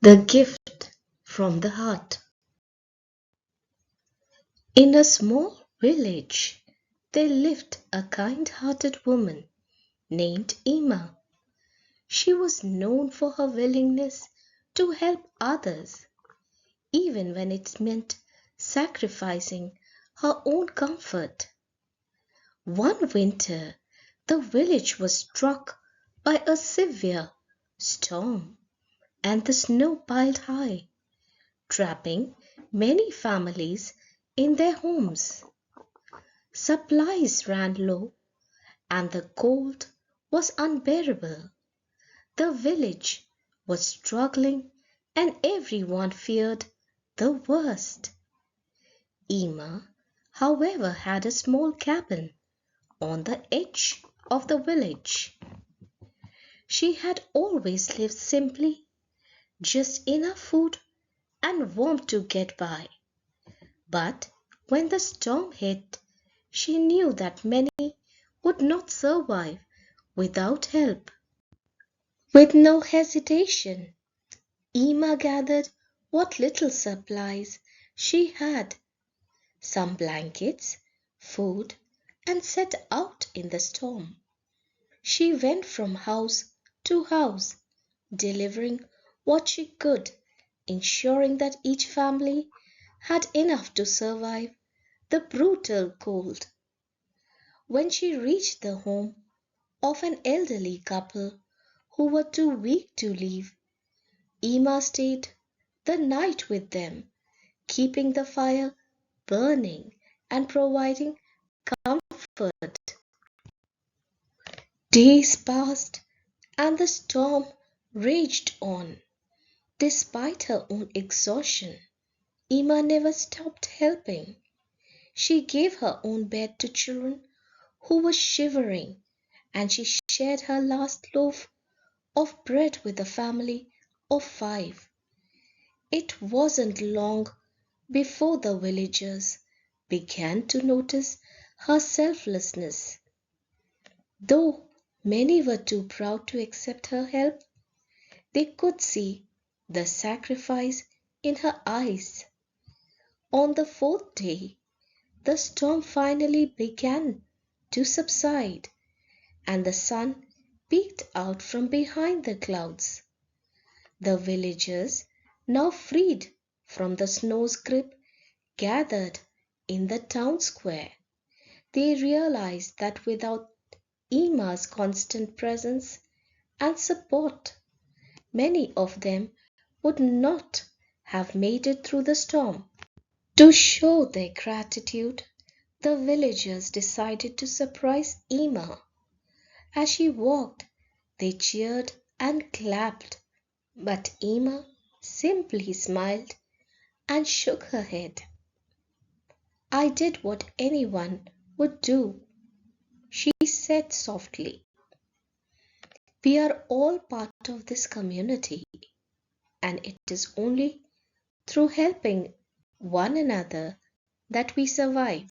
The gift from the heart. In a small village, there lived a kind-hearted woman named Emma. She was known for her willingness to help others, even when it meant sacrificing her own comfort. One winter, the village was struck by a severe storm, and the snow piled high, trapping many families in their homes. Supplies ran low, and the cold was unbearable. The village was struggling, and everyone feared the worst. Emma, however, had a small cabin on the edge of the village. She had always lived simply, just enough food and warmth to get by. But when the storm hit, she knew that many would not survive without help. With no hesitation, Emma gathered what little supplies she had, some blankets, food, and set out in the storm. She went from house to house, delivering what she could, ensuring that each family had enough to survive the brutal cold. When she reached the home of an elderly couple who were too weak to leave, Emma stayed the night with them, keeping the fire burning and providing comfort. Days passed and the storm raged on. Despite her own exhaustion, Emma never stopped helping. She gave her own bed to children who were shivering, and she shared her last loaf of bread with a family of 5. It wasn't long before the villagers began to notice her selflessness. Though many were too proud to accept her help, they could see the sacrifice in her eyes. On the 4th day, the storm finally began to subside, and the sun peeked out from behind the clouds. The villagers, now freed from the snow's grip, gathered in the town square. They realized that without Emma's constant presence and support, many of them would not have made it through the storm. To show their gratitude, the villagers decided to surprise Emma. As she walked, they cheered and clapped, but Emma simply smiled and shook her head. "I did what anyone would do," she said softly. "We are all part of this community, and it is only through helping one another that we survive."